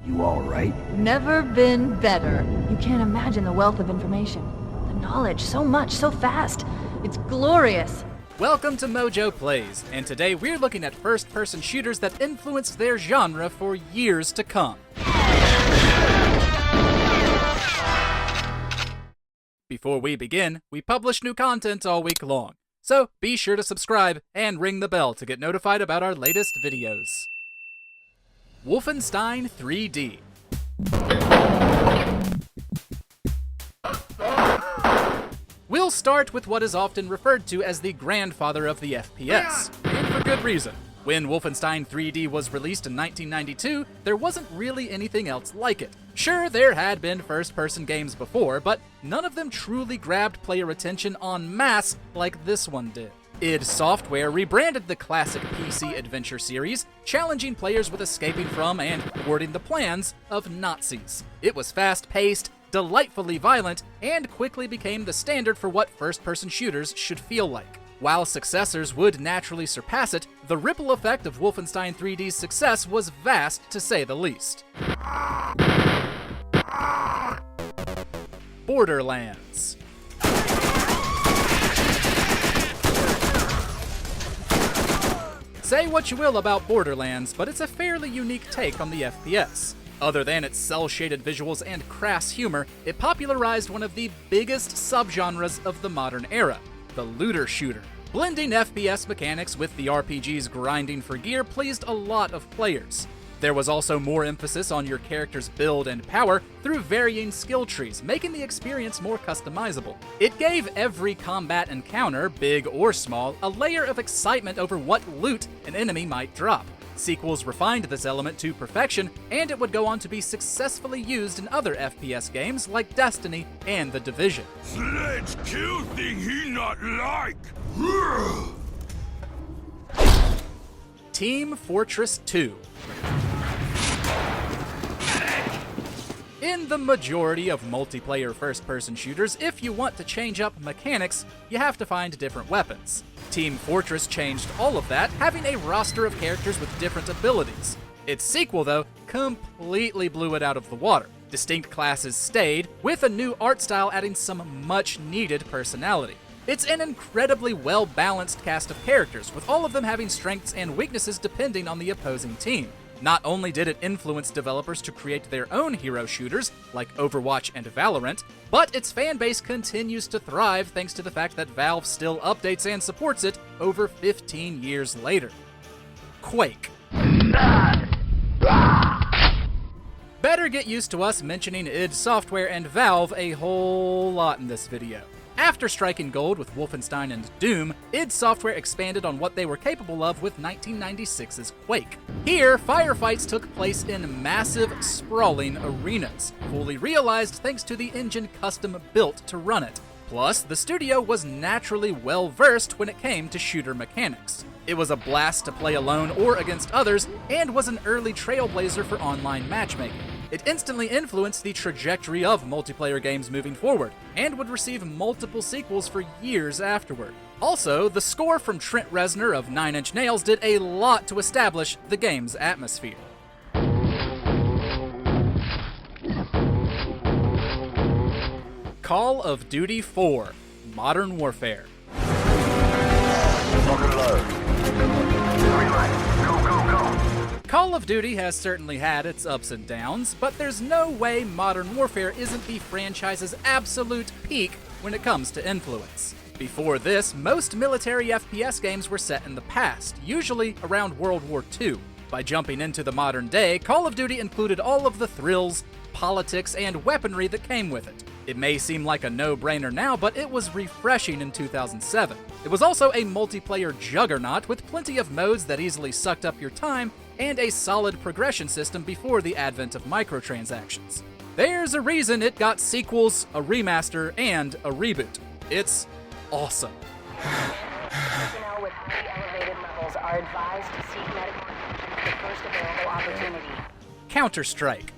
You all right? Never been better. You can't imagine the wealth of information. The knowledge, so much, so fast. It's glorious. Welcome to MojoPlays, and today we're looking at first-person shooters that influenced their genre for years to come. Before we begin, we publish new content all week long, so be sure to subscribe and ring the bell to get notified about our latest videos. Wolfenstein 3D. We'll start with what is often referred to as the grandfather of the FPS, and for good reason. When Wolfenstein 3D was released in 1992, there wasn't really anything else like it. Sure, there had been first-person games before, but none of them truly grabbed player attention en masse like this one did. id Software rebranded the classic PC adventure series, challenging players with escaping from and thwarting the plans of Nazis. It was fast-paced, delightfully violent, and quickly became the standard for what first-person shooters should feel like. While successors would naturally surpass it, the ripple effect of Wolfenstein 3D's success was vast, to say the least. Borderlands. Say what you will about Borderlands, but it's a fairly unique take on the FPS. Other than its cel-shaded visuals and crass humor, it popularized one of the biggest subgenres of the modern era, the looter shooter. Blending FPS mechanics with the RPG's grinding for gear pleased a lot of players. There was also more emphasis on your character's build and power through varying skill trees, making the experience more customizable. It gave every combat encounter, big or small, a layer of excitement over what loot an enemy might drop. Sequels refined this element to perfection, and it would go on to be successfully used in other FPS games like Destiny and The Division. Let's kill thing he not like! Team Fortress 2. In the majority of multiplayer first-person shooters, if you want to change up mechanics, you have to find different weapons. Team Fortress changed all of that, having a roster of characters with different abilities. Its sequel, though, completely blew it out of the water. Distinct classes stayed, with a new art style adding some much-needed personality. It's an incredibly well-balanced cast of characters, with all of them having strengths and weaknesses depending on the opposing team. Not only did it influence developers to create their own hero shooters, like Overwatch and Valorant, but its fanbase continues to thrive thanks to the fact that Valve still updates and supports it over 15 years later. Quake. Better get used to us mentioning id Software and Valve a whole lot in this video. After striking gold with Wolfenstein and Doom, id Software expanded on what they were capable of with 1996's Quake. Here, firefights took place in massive, sprawling arenas, fully realized thanks to the engine custom-built to run it. Plus, the studio was naturally well-versed when it came to shooter mechanics. It was a blast to play alone or against others, and was an early trailblazer for online matchmaking. It instantly influenced the trajectory of multiplayer games moving forward, and would receive multiple sequels for years afterward. Also, the score from Trent Reznor of Nine Inch Nails did a lot to establish the game's atmosphere. Call of Duty 4: Modern Warfare. Call of Duty has certainly had its ups and downs, but there's no way Modern Warfare isn't the franchise's absolute peak when it comes to influence. Before this, most military FPS games were set in the past, usually around World War II. By jumping into the modern day, Call of Duty included all of the thrills, politics, and weaponry that came with it. It may seem like a no-brainer now, but it was refreshing in 2007. It was also a multiplayer juggernaut with plenty of modes that easily sucked up your time, and a solid progression system before the advent of microtransactions. There's a reason it got sequels, a remaster, and a reboot. It's awesome. Personnel with highly elevated levels are advised to seek medical attention at the first available opportunity. Counter-Strike.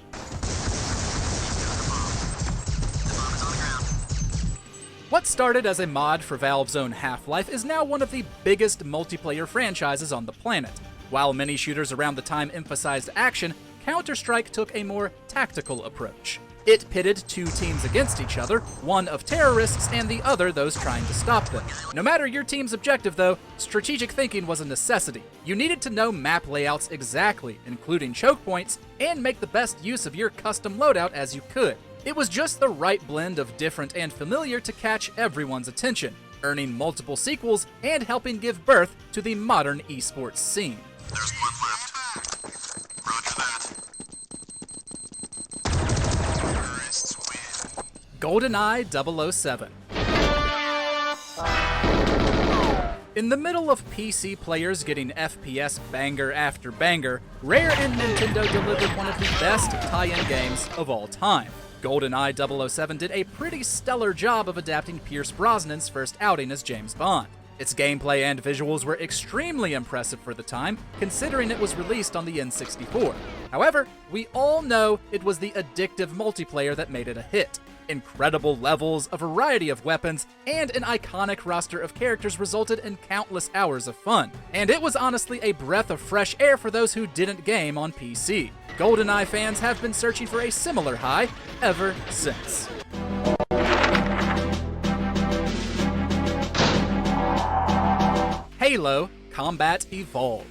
What started as a mod for Valve's own Half-Life is now one of the biggest multiplayer franchises on the planet. While many shooters around the time emphasized action, Counter-Strike took a more tactical approach. It pitted two teams against each other, one of terrorists and the other those trying to stop them. No matter your team's objective though, strategic thinking was a necessity. You needed to know map layouts exactly, including choke points, and make the best use of your custom loadout as you could. It was just the right blend of different and familiar to catch everyone's attention, earning multiple sequels and helping give birth to the modern esports scene. There's one left. Roger that. Terrorists win. GoldenEye 007. In the middle of PC players getting FPS banger after banger, Rare and Nintendo delivered one of the best tie-in games of all time. GoldenEye 007 did a pretty stellar job of adapting Pierce Brosnan's first outing as James Bond. Its gameplay and visuals were extremely impressive for the time, considering it was released on the N64. However, we all know it was the addictive multiplayer that made it a hit. Incredible levels, a variety of weapons, and an iconic roster of characters resulted in countless hours of fun. And it was honestly a breath of fresh air for those who didn't game on PC. GoldenEye fans have been searching for a similar high ever since. Halo Combat Evolved.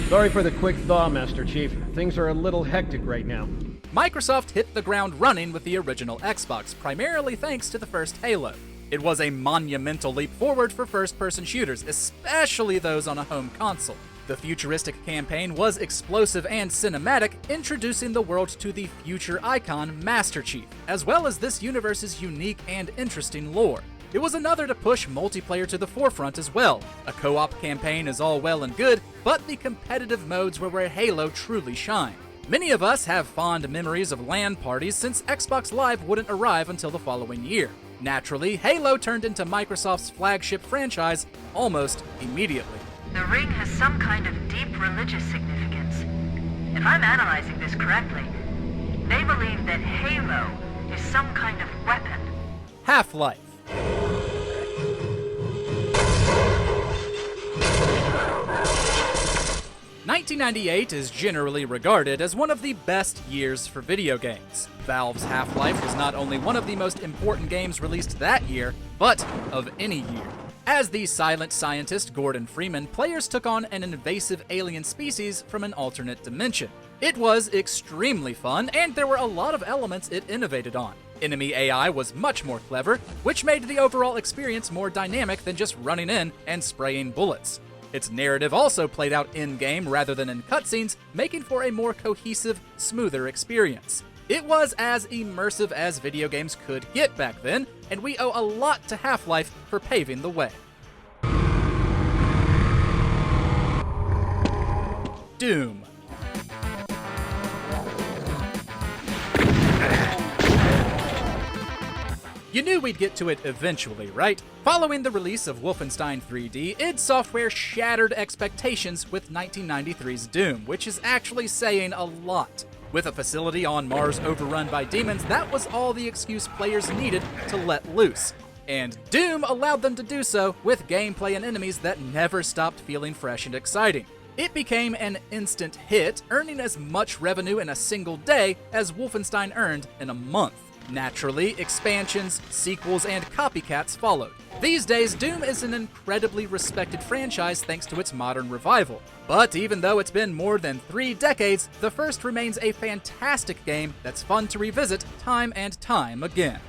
Sorry for the quick thaw, Master Chief. Things are a little hectic right now. Microsoft hit the ground running with the original Xbox, primarily thanks to the first Halo. It was a monumental leap forward for first-person shooters, especially those on a home console. The futuristic campaign was explosive and cinematic, introducing the world to the future icon Master Chief, as well as this universe's unique and interesting lore. It was another to push multiplayer to the forefront as well. A co-op campaign is all well and good, but the competitive modes were where Halo truly shined. Many of us have fond memories of LAN parties since Xbox Live wouldn't arrive until the following year. Naturally, Halo turned into Microsoft's flagship franchise almost immediately. The ring has some kind of deep religious significance. If I'm analyzing this correctly, they believe that Halo is some kind of weapon. Half-Life. 1998 is generally regarded as one of the best years for video games. Valve's Half-Life was not only one of the most important games released that year, but of any year. As the silent scientist Gordon Freeman, players took on an invasive alien species from an alternate dimension. It was extremely fun, and there were a lot of elements it innovated on. Enemy AI was much more clever, which made the overall experience more dynamic than just running in and spraying bullets. Its narrative also played out in-game rather than in cutscenes, making for a more cohesive, smoother experience. It was as immersive as video games could get back then, and we owe a lot to Half-Life for paving the way. Doom. You knew we'd get to it eventually, right? Following the release of Wolfenstein 3D, id Software shattered expectations with 1993's Doom, which is actually saying a lot. With a facility on Mars overrun by demons, that was all the excuse players needed to let loose. And Doom allowed them to do so with gameplay and enemies that never stopped feeling fresh and exciting. It became an instant hit, earning as much revenue in a single day as Wolfenstein earned in a month. Naturally, expansions, sequels, and copycats followed. These days, Doom is an incredibly respected franchise thanks to its modern revival. But even though it's been more than 3 decades, the first remains a fantastic game that's fun to revisit time and time again.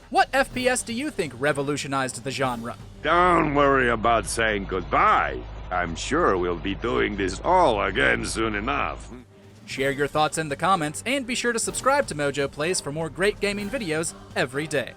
What FPS do you think revolutionized the genre? Don't worry about saying goodbye. I'm sure we'll be doing this all again soon enough. Share your thoughts in the comments, and be sure to subscribe to MojoPlays for more great gaming videos every day.